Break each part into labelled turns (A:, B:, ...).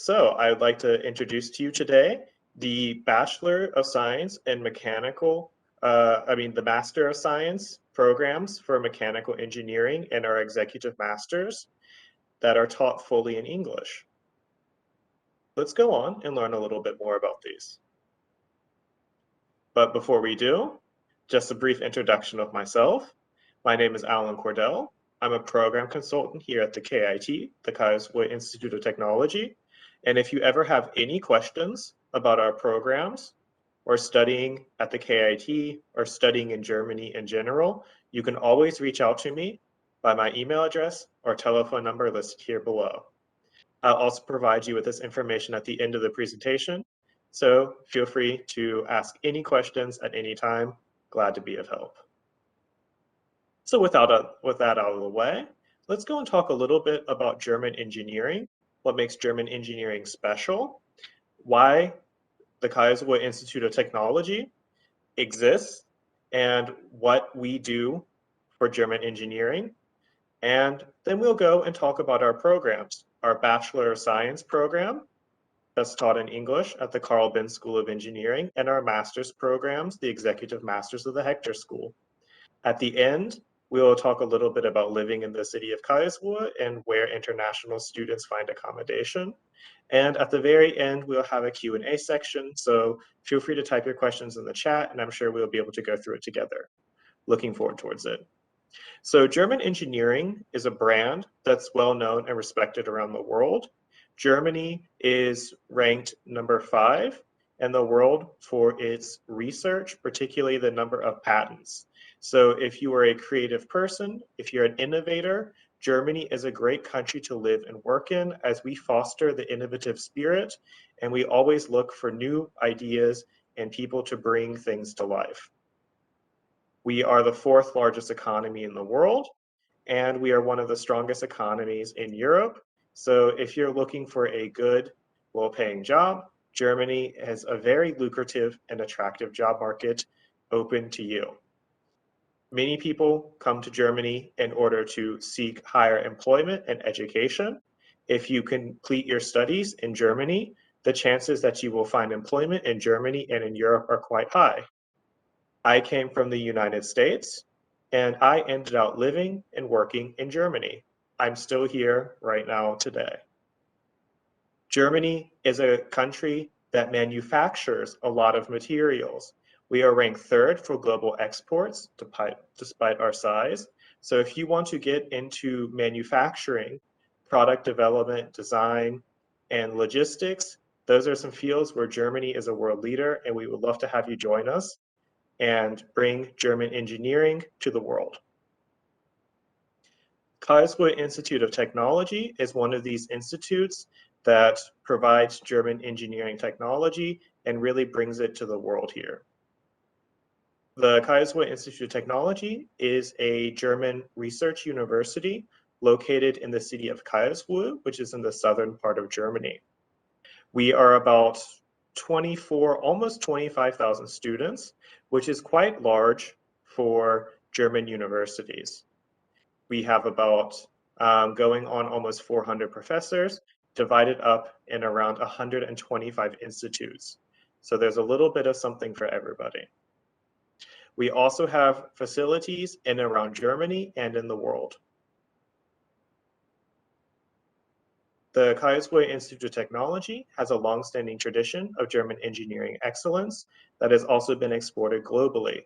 A: So I'd like to introduce to you today the Bachelor of Science in the Master of Science programs for mechanical engineering and our executive masters that are taught fully in English. Let's go on and learn a little bit more about these. But before we do, just a brief introduction of myself. My name is Alan Cordell. I'm a program consultant here at the KIT, the Karlsruhe Institute of Technology. And if you ever have any questions about our programs or studying at the KIT or studying in Germany in general, you can always reach out to me by my email address or telephone number listed here below. I'll also provide you with this information at the end of the presentation, so feel free to ask any questions at any time. Glad to be of help. So with that out of the way, let's go and talk a little bit about German engineering, what makes German engineering special, why the Karlsruhe Institute of Technology exists, and what we do for German engineering. And then we'll go and talk about our programs, our Bachelor of Science program that's taught in English at the Karl Benz School of Engineering, and our master's programs, the Executive Masters of the Hector School. At the end, we will talk a little bit about living in the city of Karlsruhe and where international students find accommodation. And at the very end, we'll have a Q&A section, so feel free to type your questions in the chat, and I'm sure we'll be able to go through it together. Looking forward towards it. So German engineering is a brand that's well known and respected around the world. Germany is ranked number 5 in the world for its research, particularly the number of patents. So if you are a creative person, if you're an innovator, Germany is a great country to live and work in as we foster the innovative spirit, and we always look for new ideas and people to bring things to life. We are the 4th largest economy in the world, and we are one of the strongest economies in Europe. So if you're looking for a good, well-paying job, Germany has a very lucrative and attractive job market open to you. Many people come to Germany in order to seek higher employment and education. If you complete your studies in Germany, the chances that you will find employment in Germany and in Europe are quite high. I came from the United States, and I ended up living and working in Germany. I'm still here right now today. Germany is a country that manufactures a lot of materials. We are ranked 3rd for global exports, despite our size. So if you want to get into manufacturing, product development, design, and logistics, those are some fields where Germany is a world leader, and we would love to have you join us and bring German engineering to the world. Karlsruhe Institute of Technology is one of these institutes that provides German engineering technology and really brings it to the world here. The Karlsruhe Institute of Technology is a German research university located in the city of Karlsruhe, which is in the southern part of Germany. We are about 24, almost 25,000 students, which is quite large for German universities. We have about going on almost 400 professors, divided up in around 125 institutes. So there's a little bit of something for everybody. We also have facilities in and around Germany and in the world. The Karlsruhe Institute of Technology has a long-standing tradition of German engineering excellence that has also been exported globally.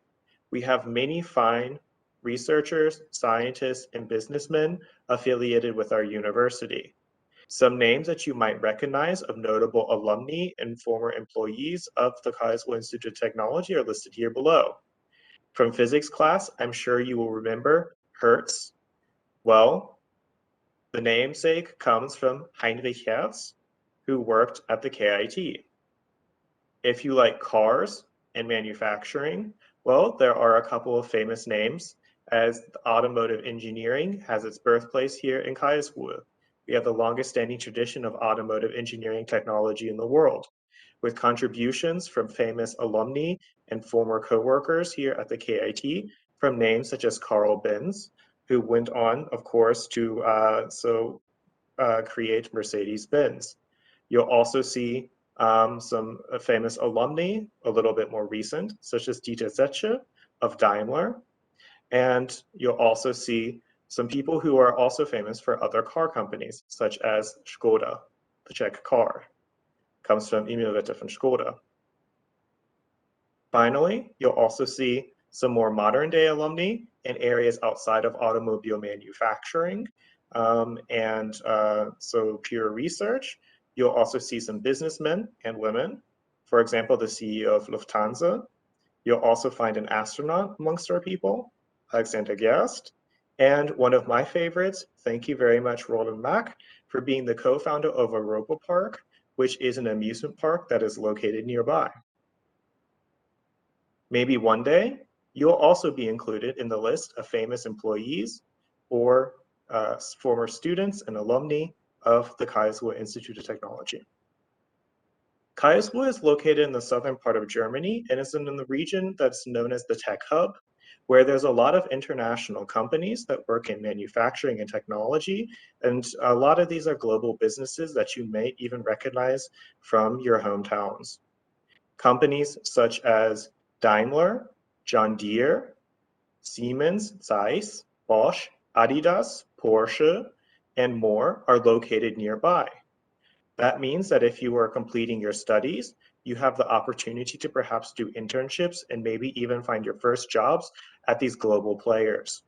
A: We have many fine researchers, scientists, and businessmen affiliated with our university. Some names that you might recognize of notable alumni and former employees of the Karlsruhe Institute of Technology are listed here below. From physics class, I'm sure you will remember Hertz. Well, the namesake comes from Heinrich Hertz, who worked at the KIT. If you like cars and manufacturing, well, there are a couple of famous names, as automotive engineering has its birthplace here in Karlsruhe. We have the longest standing tradition of automotive engineering technology in the world, with contributions from famous alumni and former co-workers here at the KIT from names such as Karl Benz, who went on, of course, to create Mercedes-Benz. You'll also see some famous alumni, a little bit more recent, such as Dieter Zetsche of Daimler. And you'll also see some people who are also famous for other car companies, such as Skoda, the Czech car. Comes from Emil Witte von Skoda. Finally, you'll also see some more modern day alumni in areas outside of automobile manufacturing so pure research. You'll also see some businessmen and women, for example, the CEO of Lufthansa. You'll also find an astronaut amongst our people, Alexander Gerst, and one of my favorites, thank you very much, Roland Mack, for being the co-founder of Europa Park, which is an amusement park that is located nearby. Maybe one day, you'll also be included in the list of famous employees or former students and alumni of the Karlsruhe Institute of Technology. Karlsruhe is located in the southern part of Germany and is in the region that's known as the Tech Hub, where there's a lot of international companies that work in manufacturing and technology, and a lot of these are global businesses that you may even recognize from your hometowns. Companies such as Daimler, John Deere, Siemens, Zeiss, Bosch, Adidas, Porsche, and more are located nearby. That means that if you are completing your studies, you have the opportunity to perhaps do internships and maybe even find your first jobs at these global players.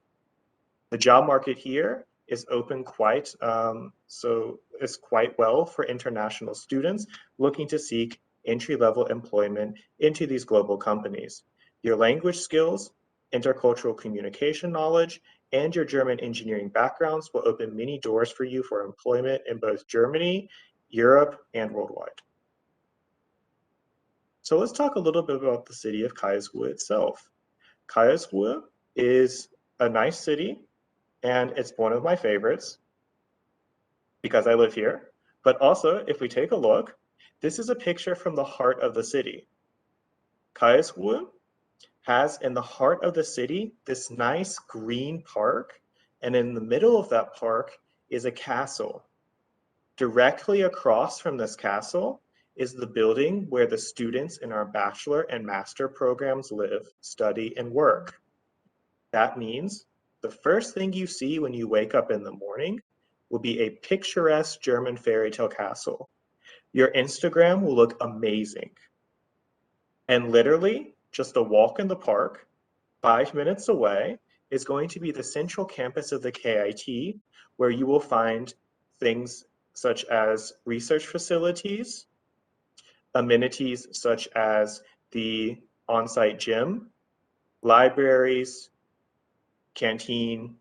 A: The job market here is open quite well for international students looking to seek entry-level employment into these global companies. Your language skills, intercultural communication knowledge, and your German engineering backgrounds will open many doors for you for employment in both Germany, Europe, and worldwide. So let's talk a little bit about the city of Karlsruhe itself. Karlsruhe is a nice city, and it's one of my favorites because I live here. But also, if we take a look, this is a picture from the heart of the city. Karlsruhe has in the heart of the city this nice green park, and in the middle of that park is a castle. Directly across from this castle is the building where the students in our bachelor and master programs live, study, and work. That means the first thing you see when you wake up in the morning will be a picturesque German fairy tale castle. Your Instagram will look amazing. And literally, just a walk in the park, 5 minutes away, is going to be the central campus of the KIT, where you will find things such as research facilities, amenities such as the on-site gym, libraries, canteen,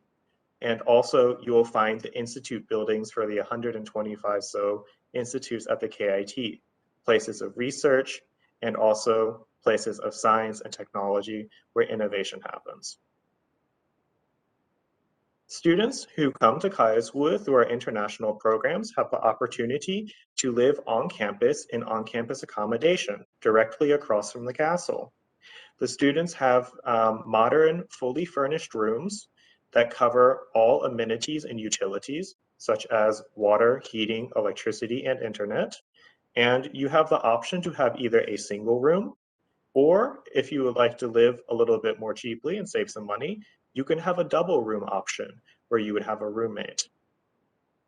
A: and also you will find the institute buildings for the 125 so institutes at the KIT, places of research, and also places of science and technology where innovation happens. Students who come to Karlsruhe through our international programs have the opportunity to live on campus in on-campus accommodation directly across from the castle. The students have modern, fully furnished rooms that cover all amenities and utilities, such as water, heating, electricity, and internet. And you have the option to have either a single room, or if you would like to live a little bit more cheaply and save some money, you can have a double room option where you would have a roommate.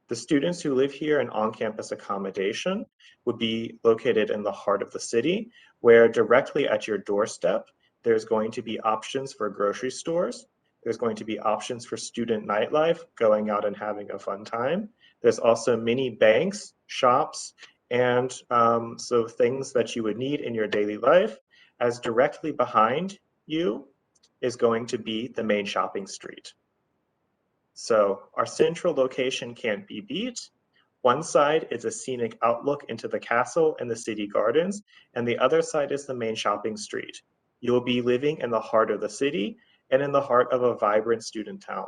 A: The students who live here in on-campus accommodation would be located in the heart of the city, where directly at your doorstep, there's going to be options for grocery stores. There's going to be options for student nightlife, going out and having a fun time. There's also many banks, shops, and so things that you would need in your daily life, as directly behind you is going to be the main shopping street. So our central location can't be beat. One side is a scenic outlook into the castle and the city gardens, and the other side is the main shopping street. You'll be living in the heart of the city and in the heart of a vibrant student town.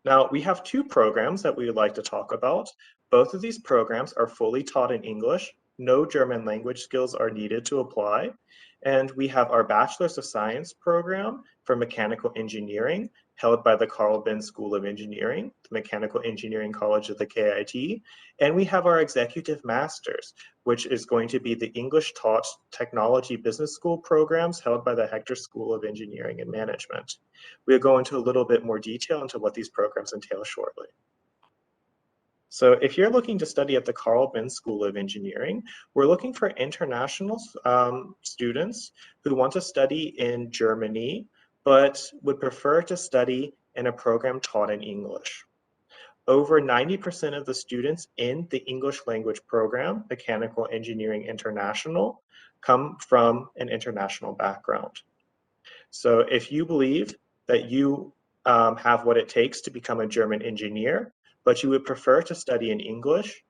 A: Now, we have two programs that we would like to talk about. Both of these programs are fully taught in English. No German language skills are needed to apply. And we have our Bachelor's of Science program for mechanical engineering, held by the Carl Benz School of Engineering, the Mechanical Engineering College of the KIT, and we have our Executive Masters, which is going to be the English taught Technology Business School programs held by the Hector School of Engineering and Management. We'll go into a little bit more detail into what these programs entail shortly. So if you're looking to study at the Carl Benz School of Engineering, we're looking for international students who want to study in Germany, but would prefer to study in a program taught in English. Over 90% of the students in the English language program, Mechanical Engineering International, come from an international background. So if you believe that you have what it takes to become a German engineer, but you would prefer to study in English,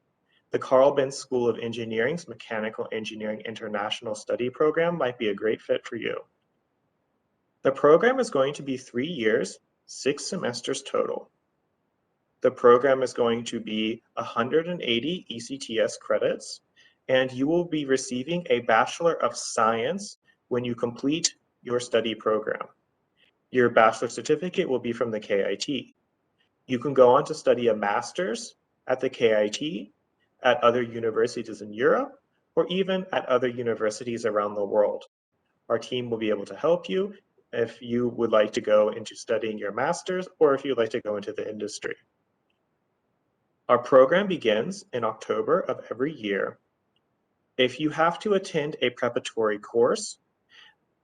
A: the Carl Benz School of Engineering's Mechanical Engineering International Study Program might be a great fit for you. The program is going to be 3 years, 6 semesters total. The program is going to be 180 ECTS credits, and you will be receiving a Bachelor of Science when you complete your study program. Your bachelor certificate will be from the KIT. You can go on to study a master's at the KIT, at other universities in Europe, or even at other universities around the world. Our team will be able to help you if you would like to go into studying your master's or if you'd like to go into the industry. Our program begins in October of every year. If you have to attend a preparatory course,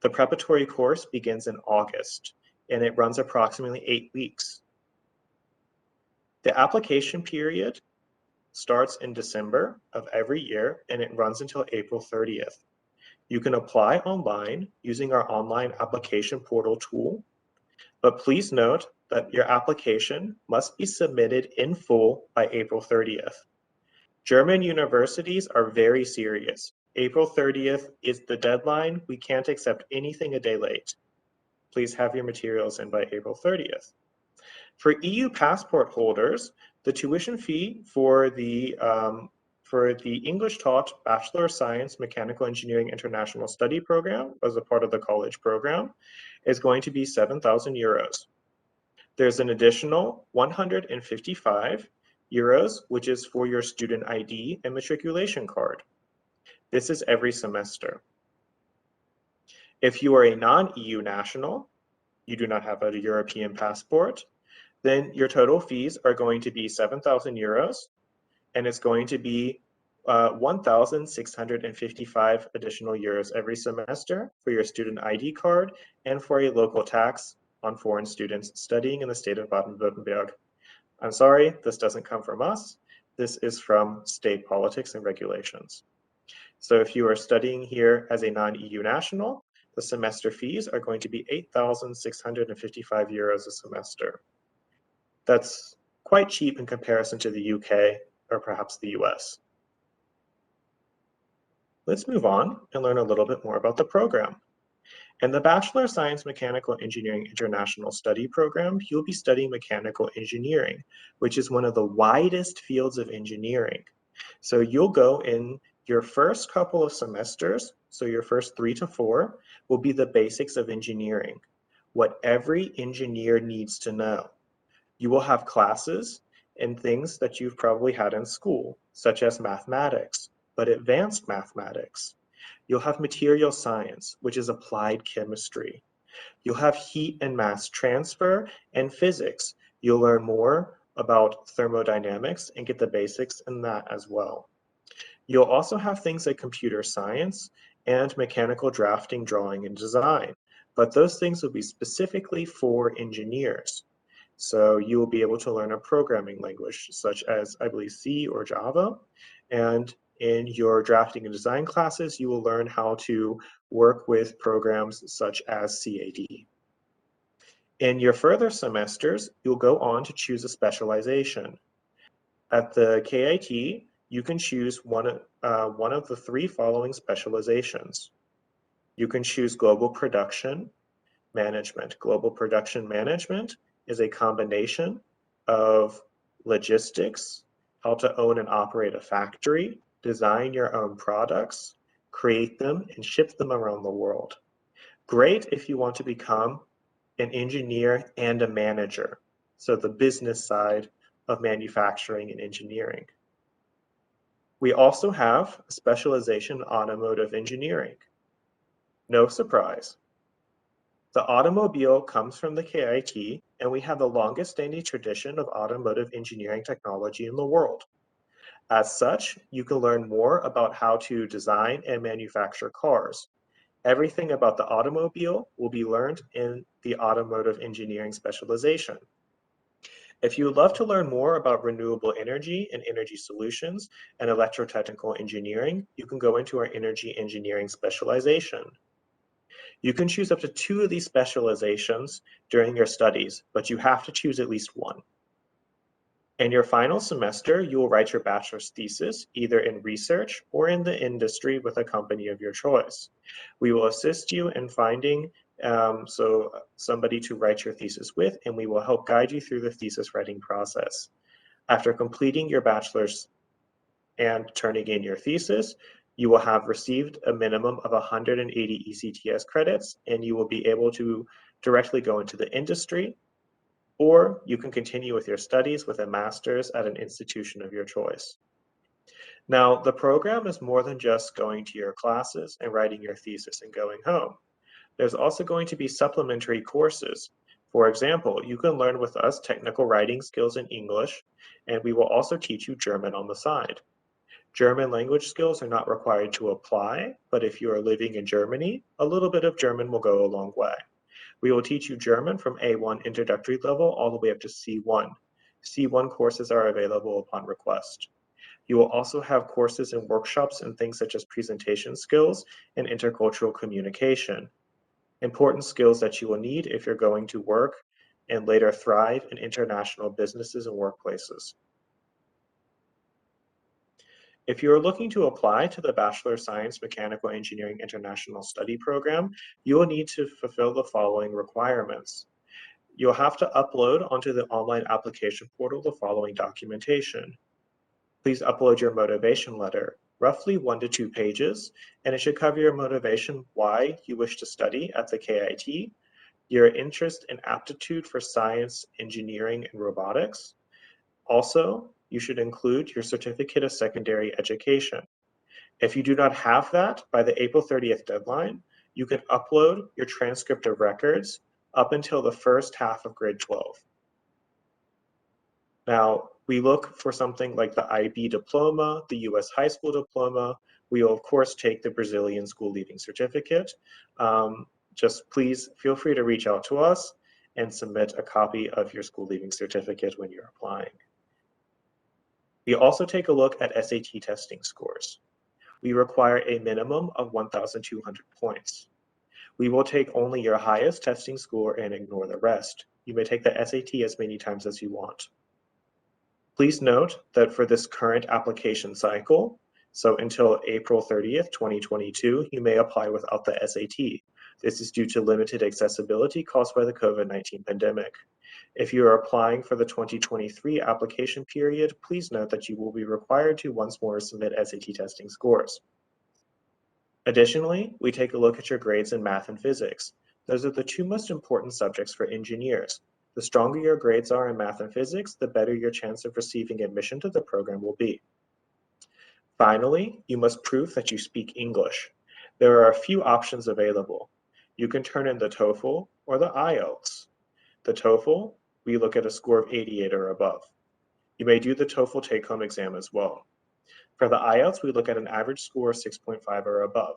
A: the preparatory course begins in August, and it runs approximately 8 weeks. The application period starts in December of every year, and it runs until April 30th. You can apply online using our online application portal tool, but please note that your application must be submitted in full by April 30th. German universities are very serious. April 30th is the deadline. We can't accept anything a day late. Please have your materials in by April 30th. For EU passport holders, the tuition fee for the English taught Bachelor of Science Mechanical Engineering International Study Program as a part of the college program is going to be 7,000 euros. There's an additional 155 euros, which is for your student ID and matriculation card. This is every semester. If you are a non-EU national, you do not have a European passport, then your total fees are going to be 7,000 euros, and it's going to be 1,655 additional euros every semester for your student ID card and for a local tax on foreign students studying in the state of Baden-Württemberg. I'm sorry, this doesn't come from us. This is from state politics and regulations. So if you are studying here as a non-EU national, the semester fees are going to be 8,655 euros a semester. That's quite cheap in comparison to the UK or perhaps the US. Let's move on and learn a little bit more about the program. In the Bachelor of Science Mechanical Engineering International Study Program, you'll be studying mechanical engineering, which is one of the widest fields of engineering. So you'll go in your first couple of semesters, so your first 3 to 4, will be the basics of engineering, what every engineer needs to know. You will have classes and things that you've probably had in school, such as mathematics, but advanced mathematics. You'll have material science, which is applied chemistry. You'll have heat and mass transfer and physics. You'll learn more about thermodynamics and get the basics in that as well. You'll also have things like computer science and mechanical drafting, drawing, and design, but those things will be specifically for engineers. So you will be able to learn a programming language such as, I believe, C or Java, and in your drafting and design classes, you will learn how to work with programs such as CAD. In your further semesters, you'll go on to choose a specialization. At the KIT, you can choose one of the 3 following specializations. You can choose global production management. Global production management is a combination of logistics, how to own and operate a factory, design your own products, create them, and ship them around the world. Great if you want to become an engineer, and a manager. So the business side of manufacturing and engineering. We also have a specialization in automotive engineering. No surprise. The automobile comes from the KIT, and we have the longest standing tradition of automotive engineering technology in the world. As such, you can learn more about how to design and manufacture cars. Everything about the automobile will be learned in the automotive engineering specialization. If you would love to learn more about renewable energy and energy solutions and electrotechnical engineering, you can go into our energy engineering specialization. You can choose up to 2 of these specializations during your studies, but you have to choose at least one. In your final semester, you will write your bachelor's thesis, either in research or in the industry with a company of your choice. We will assist you in finding somebody to write your thesis with, and we will help guide you through the thesis writing process. After completing your bachelor's and turning in your thesis, you will have received a minimum of 180 ECTS credits, and you will be able to directly go into the industry, or you can continue with your studies with a master's at an institution of your choice. Now, the program is more than just going to your classes and writing your thesis and going home. There's also going to be supplementary courses. For example, you can learn with us technical writing skills in English, and we will also teach you German on the side. German language skills are not required to apply, but if you are living in Germany, a little bit of German will go a long way. We will teach you German from A1 introductory level all the way up to C1. C1 courses are available upon request. You will also have courses and workshops in things such as presentation skills and intercultural communication, important skills that you will need if you're going to work and later thrive in international businesses and workplaces. If you are looking to apply to the Bachelor of Science Mechanical Engineering International Study Program, you will need to fulfill the following requirements. You'll have to upload onto the online application portal the following documentation. Please upload your motivation letter, roughly 1 to 2 pages, and it should cover your motivation why you wish to study at the KIT, your interest and aptitude for science, engineering, and robotics. Also, you should include your certificate of secondary education. If you do not have that by the April 30th deadline, you can upload your transcript of records up until the first half of grade 12. Now, we look for something like the IB diploma, the US high school diploma. We will, of course, take the Brazilian school leaving certificate. Just please feel free to reach out to us and submit a copy of your school leaving certificate when you're applying. We also take a look at SAT testing scores. We require a minimum of 1,200 points. We will take only your highest testing score and ignore the rest. You may take the SAT as many times as you want. Please note that for this current application cycle, so until April 30th, 2022, you may apply without the SAT. This is due to limited accessibility caused by the COVID-19 pandemic. If you are applying for the 2023 application period, please note that you will be required to once more submit SAT testing scores. Additionally, we take a look at your grades in math and physics. Those are the 2 most important subjects for engineers. The stronger your grades are in math and physics, the better your chance of receiving admission to the program will be. Finally, you must prove that you speak English. There are a few options available. You can turn in the TOEFL or the IELTS. The TOEFL, we look at a score of 88 or above. You may do the TOEFL take-home exam as well. For the IELTS, we look at an average score of 6.5 or above.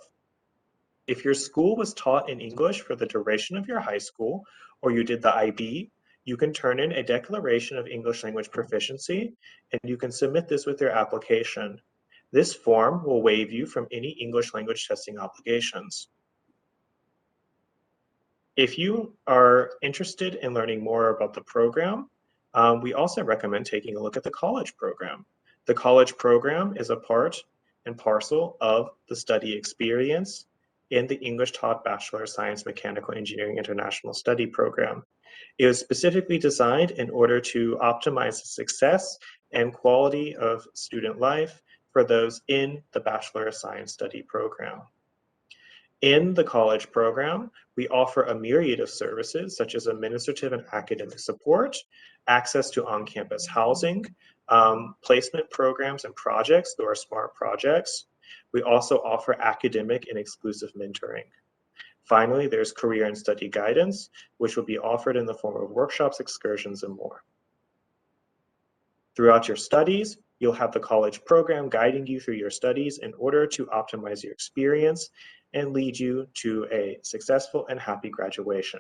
A: If your school was taught in English for the duration of your high school, or you did the IB, you can turn in a declaration of English language proficiency, and you can submit this with your application. This form will waive you from any English language testing obligations. If you are interested in learning more about the program, we also recommend taking a look at the college program. The college program is a part and parcel of the study experience in the English taught Bachelor of Science Mechanical Engineering International Study Program. It was specifically designed in order to optimize the success and quality of student life for those in the Bachelor of Science study program. In the college program, we offer a myriad of services such as administrative and academic support, access to on-campus housing, placement programs and projects through our SMART projects. We also offer academic and exclusive mentoring. Finally, there's career and study guidance, which will be offered in the form of workshops, excursions, and more. Throughout your studies, you'll have the college program guiding you through your studies in order to optimize your experience and lead you to a successful and happy graduation.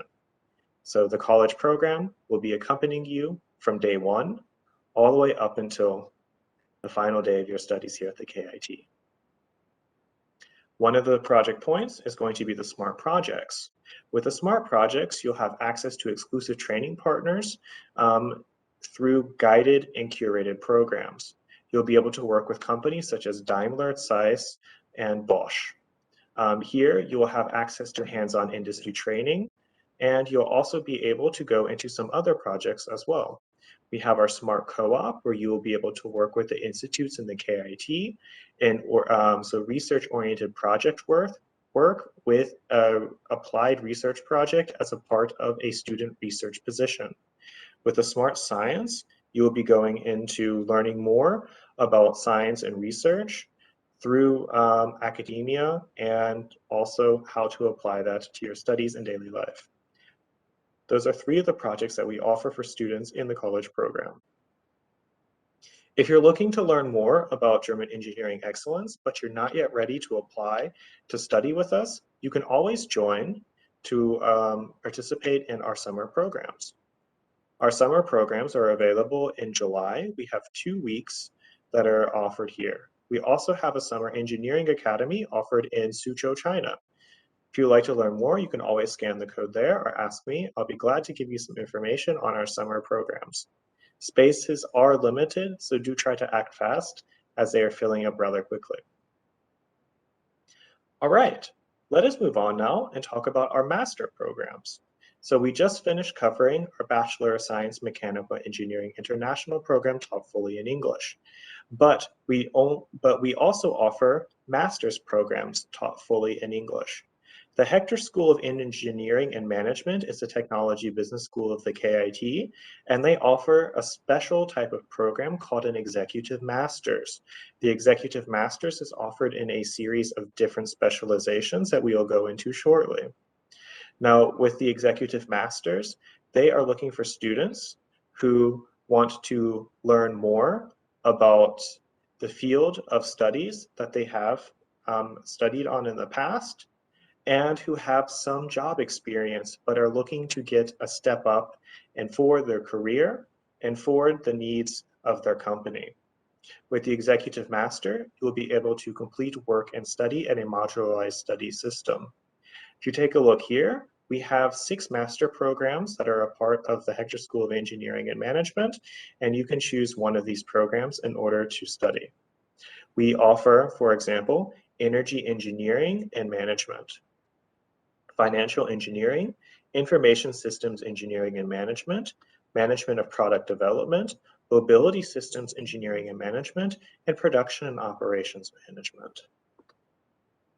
A: So the college program will be accompanying you from day one all the way up until the final day of your studies here at the KIT. One of the project points is going to be the SMART projects. With the SMART projects, you'll have access to exclusive training partners through guided and curated programs. You'll be able to work with companies such as Daimler, Zeiss, and Bosch. Here, you will have access to hands-on industry training, and you'll also be able to go into some other projects as well. We have our SMART Co-op, where you will be able to work with the institutes in the KIT, and so research-oriented project work with an applied research project as a part of a student research position. With the SMART Science, you will be going into learning more about science and research through academia, and also how to apply that to your studies and daily life. Those are three of the projects that we offer for students in the college program. If you're looking to learn more about German engineering excellence, but you're not yet ready to apply to study with us, you can always join to participate in our summer programs. Our summer programs are available in July. We have 2 weeks that are offered here. We also have a summer engineering academy offered in Suzhou, China. If you'd like to learn more, you can always scan the code there or ask me. I'll be glad to give you some information on our summer programs. Spaces are limited, so do try to act fast as they are filling up rather quickly. All right, let us move on now and talk about our master programs. So we just finished covering our Bachelor of Science Mechanical Engineering International program taught fully in English. But we also offer master's programs taught fully in English. The Hector School of Engineering and Management is a technology business school of the KIT, and they offer a special type of program called an Executive Master's. The Executive Master's is offered in a series of different specializations that we will go into shortly. Now, with the Executive Masters, they are looking for students who want to learn more about the field of studies that they have studied on in the past, and who have some job experience but are looking to get a step up and for their career and for the needs of their company. With the Executive Master, you will be able to complete work and study at a modularized study system. If you take a look here, we have 6 master programs that are a part of the Hector School of Engineering and Management, and you can choose one of these programs in order to study. We offer, for example, Energy Engineering and Management, Financial Engineering, Information Systems Engineering and Management, Management of Product Development, Mobility Systems Engineering and Management, and Production and Operations Management.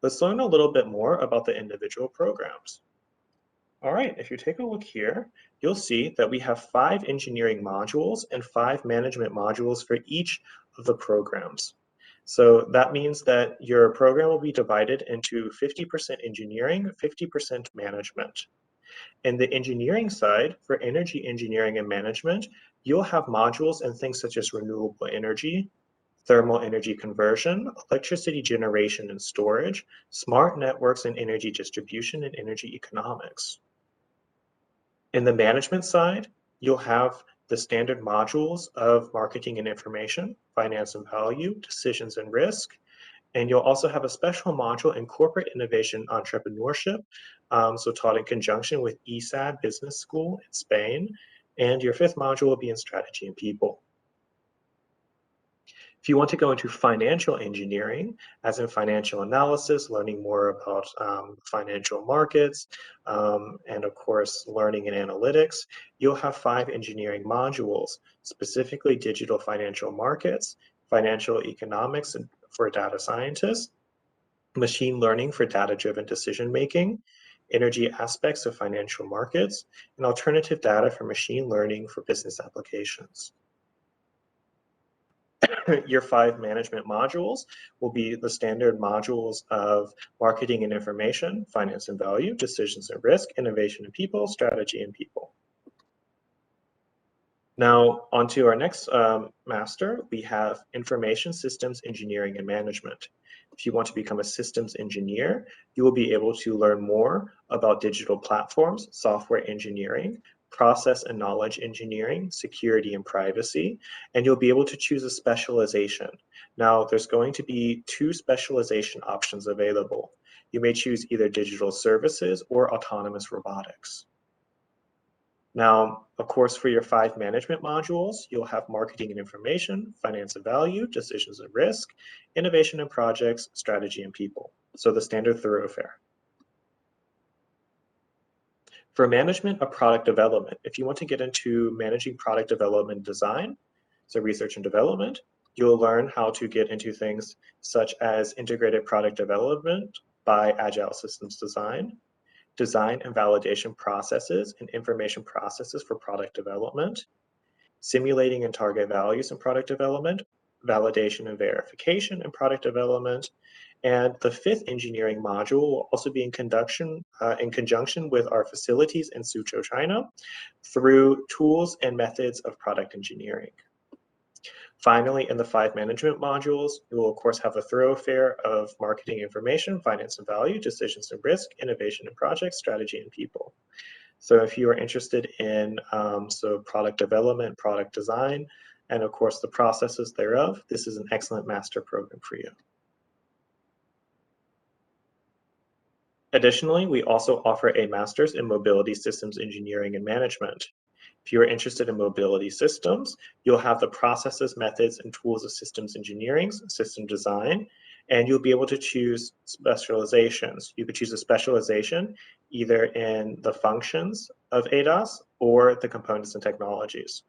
A: Let's learn a little bit more about the individual programs. All right, if you take a look here, you'll see that we have 5 engineering modules and 5 management modules for each of the programs. So that means that your program will be divided into 50% engineering, 50% management. In the engineering side, for energy engineering and management, you'll have modules in things such as renewable energy, thermal energy conversion, electricity generation and storage, smart networks and energy distribution, and energy economics. In the management side, you'll have the standard modules of marketing and information, finance and value, decisions and risk, and you'll also have a special module in corporate innovation entrepreneurship, so taught in conjunction with ESAD Business School in Spain, and your 5th module will be in strategy and people. If you want to go into financial engineering, as in financial analysis, learning more about financial markets, and of course, learning and analytics, you'll have 5 engineering modules, specifically digital financial markets, financial economics for data scientists, machine learning for data-driven decision-making, energy aspects of financial markets, and alternative data for machine learning for business applications. Your 5 management modules will be the standard modules of marketing and information, finance and value, decisions and risk, innovation and people, strategy and people. Now, on to our next master, we have information systems engineering and management. If you want to become a systems engineer, you will be able to learn more about digital platforms, software engineering, process and knowledge engineering, security and privacy, and you'll be able to choose a specialization. Now, there's going to be 2 specialization options available. You may choose either digital services or autonomous robotics. Now, of course, for your 5 management modules, you'll have marketing and information, finance and value, decisions and risk, innovation and projects, strategy and people. So the standard thoroughfare. For management of product development, if you want to get into managing product development design, so research and development, you'll learn how to get into things such as integrated product development by agile systems design and validation processes and information processes for product development, simulating and target values in product development, validation and verification in product development, and the 5th engineering module will also be in conjunction with our facilities in Suzhou, China, through tools and methods of product engineering. Finally, in the 5 management modules, you will of course have a thoroughfare of marketing information, finance and value, decisions and risk, innovation and projects, strategy and people. So if you are interested in product development, product design, and of course the processes thereof, this is an excellent master program for you. Additionally, we also offer a master's in mobility systems engineering and management. If you are interested in mobility systems, you'll have the processes, methods, and tools of systems engineering, system design, and you'll be able to choose specializations. You could choose a specialization either in the functions of ADAS or the components and technologies.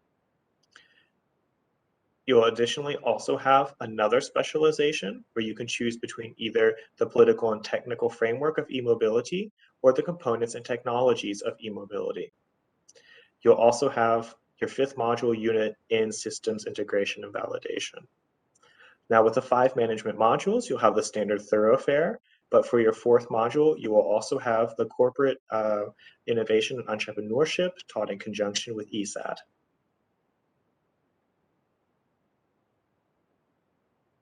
A: You'll additionally also have another specialization where you can choose between either the political and technical framework of e-mobility or the components and technologies of e-mobility. You'll also have your 5th module unit in systems integration and validation. Now with the 5 management modules, you'll have the standard thoroughfare, but for your 4th module, you will also have the corporate innovation and entrepreneurship taught in conjunction with ESAD.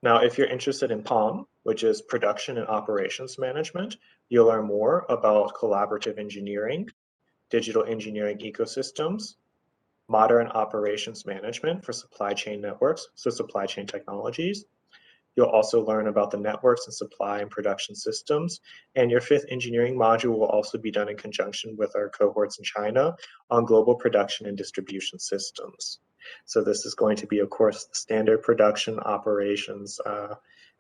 A: Now, if you're interested in POM, which is production and operations management, you'll learn more about collaborative engineering, digital engineering ecosystems, modern operations management for supply chain networks, so supply chain technologies. You'll also learn about the networks and supply and production systems. And your 5th engineering module will also be done in conjunction with our cohorts in China on global production and distribution systems. So this is going to be, of course, standard production operations,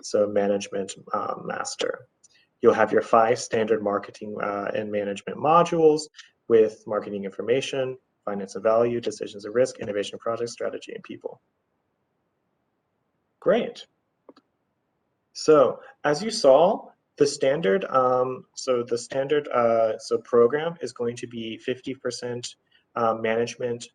A: so management master. You'll have your 5 standard marketing and management modules with marketing information, finance and value, decisions and risk, innovation projects, strategy, and people. Great. So as you saw, the standard program is going to be 50% management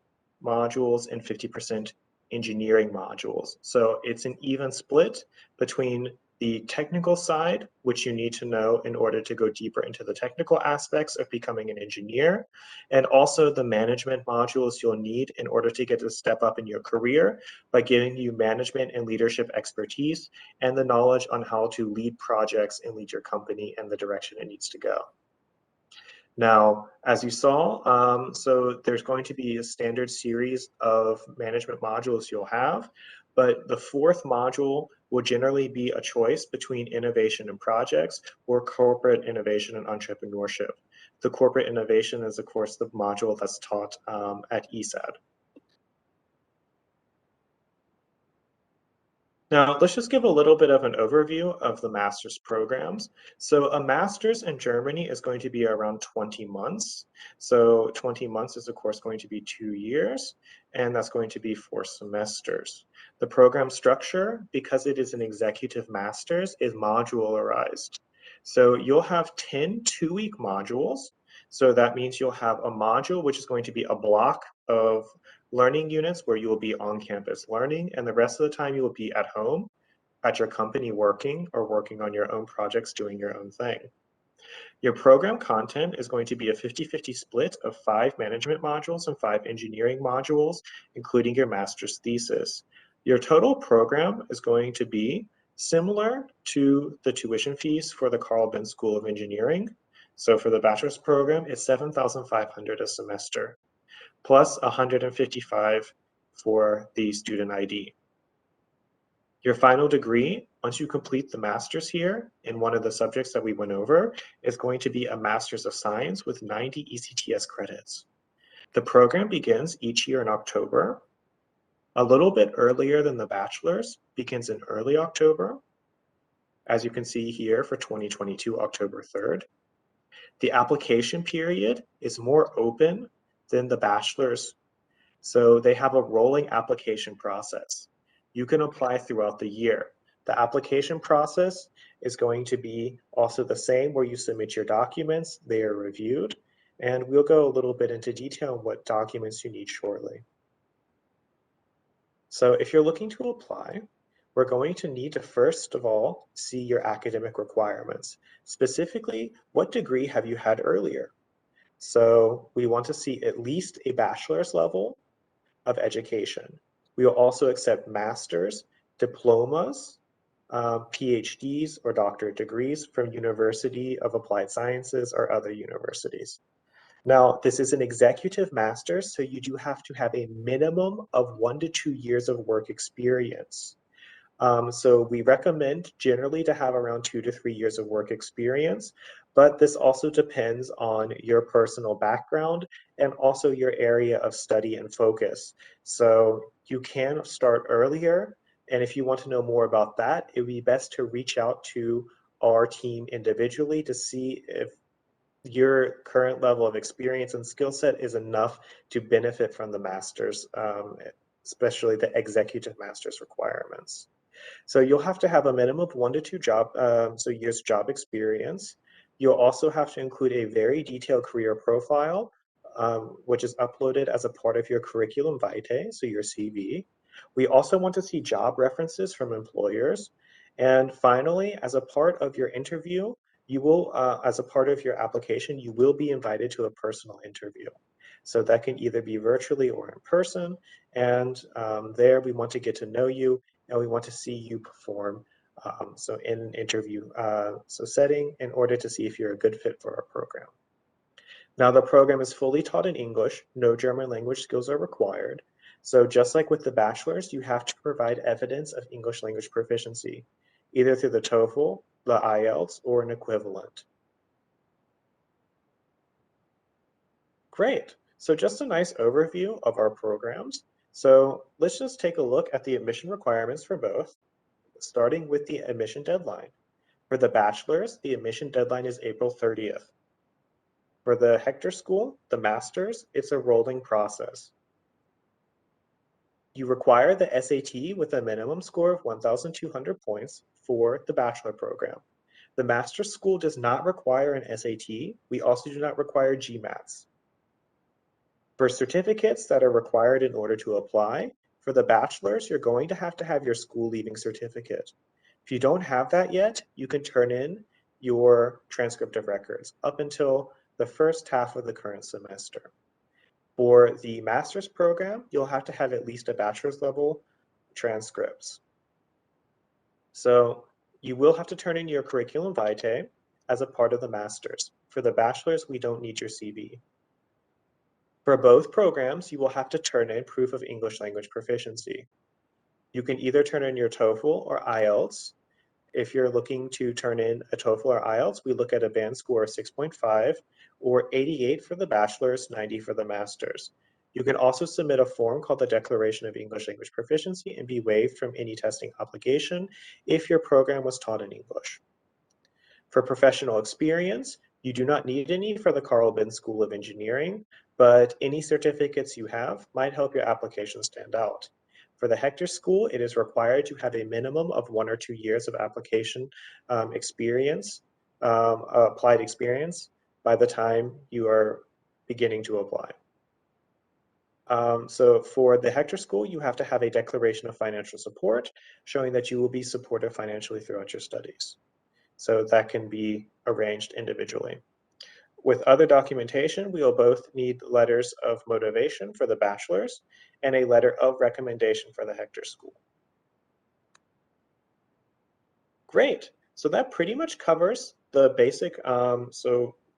A: modules and 50% engineering modules. So it's an even split between the technical side, which you need to know in order to go deeper into the technical aspects of becoming an engineer, and also the management modules you'll need in order to get a step up in your career by giving you management and leadership expertise and the knowledge on how to lead projects and lead your company in the direction it needs to go. Now, as you saw, so there's going to be a standard series of management modules you'll have, but the 4th module will generally be a choice between innovation and projects or corporate innovation and entrepreneurship. The corporate innovation is, of course, the module that's taught at ESAD. Now, let's just give a little bit of an overview of the master's programs. So a master's in Germany is going to be around 20 months. So 20 months is, of course, going to be 2 years, and that's going to be 4 semesters. The program structure, because it is an executive master's, is modularized. So you'll have 10 two-week modules. So that means you'll have a module, which is going to be a block of learning units where you will be on campus learning, and the rest of the time you will be at home, at your company working, or working on your own projects, doing your own thing. Your program content is going to be a 50-50 split of 5 management modules and 5 engineering modules, including your master's thesis. Your total program is going to be similar to the tuition fees for the Karlsruhe School of Engineering. So for the bachelor's program, it's $7,500 a semester, plus $155 for the student ID. Your final degree, once you complete the master's here in one of the subjects that we went over, is going to be a Master's of Science with 90 ECTS credits. The program begins each year in October, a little bit earlier than the bachelor's, begins in early October, as you can see here for 2022, October 3rd. The application period is more open than the bachelor's, so they have a rolling application process. You can apply throughout the year. The application process is going to be also the same where you submit your documents, they are reviewed, and we'll go a little bit into detail on what documents you need shortly. So if you're looking to apply, we're going to need to first of all see your academic requirements. Specifically, what degree have you had earlier? So we want to see at least a bachelor's level of education. We will also accept masters, diplomas, PhDs, or doctorate degrees from University of Applied Sciences or other universities. Now, this is an executive master's, so you do have to have a minimum of 1 to 2 years of work experience. So we recommend generally to have around 2 to 3 years of work experience, but this also depends on your personal background and also your area of study and focus. So you can start earlier, and if you want to know more about that, it would be best to reach out to our team individually to see if your current level of experience and skill set is enough to benefit from the master's, especially the executive master's requirements. So you'll have to have a minimum of 1 to 2 years job experience. You'll also have to include a very detailed career profile, which is uploaded as a part of your curriculum vitae, so your CV. We also want to see job references from employers. And finally, as a part of your interview, you will, as a part of your application, you will be invited to a personal interview. So that can either be virtually or in person. And there we want to get to know you and we want to see you perform. So in an interview setting in order to see if you're a good fit for our program. Now the program is fully taught in English, no German language skills are required. So just like with the bachelor's, you have to provide evidence of English language proficiency, either through the TOEFL, the IELTS, or an equivalent. Great, so just a nice overview of our programs. So let's just take a look at the admission requirements for both, starting with the admission deadline. For the bachelor's, the admission deadline is April 30th. For the Hector School, the master's, it's a rolling process. You require the SAT with a minimum score of 1,200 points for the bachelor program. The master's school does not require an SAT. We also do not require GMATs. For certificates that are required in order to apply, for the bachelor's, you're going to have your school leaving certificate. If you don't have that yet, you can turn in your transcript of records up until the first half of the current semester. For the master's program, you'll have to have at least a bachelor's level transcripts. So you will have to turn in your curriculum vitae as a part of the master's. For the bachelor's, we don't need your CV. For both programs, you will have to turn in proof of English language proficiency. You can either turn in your TOEFL or IELTS. If you're looking to turn in a TOEFL or IELTS, we look at a band score of 6.5 or 88 for the bachelor's, 90 for the master's. You can also submit a form called the Declaration of English Language Proficiency and be waived from any testing obligation if your program was taught in English. For professional experience, you do not need any for the Karlsruhe School of Engineering, but any certificates you have might help your application stand out. For the Hector School, it is required to have a minimum of 1 or 2 years of application experience applied experience by the time you are beginning to apply. So for the Hector School, you have to have a declaration of financial support showing that you will be supported financially throughout your studies. So that can be arranged individually. With other documentation, we will both need letters of motivation for the bachelor's and a letter of recommendation for the Hector School. Great. So that pretty much covers the basic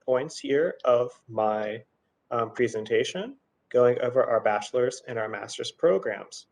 A: points here of my presentation, going over our bachelor's and our master's programs.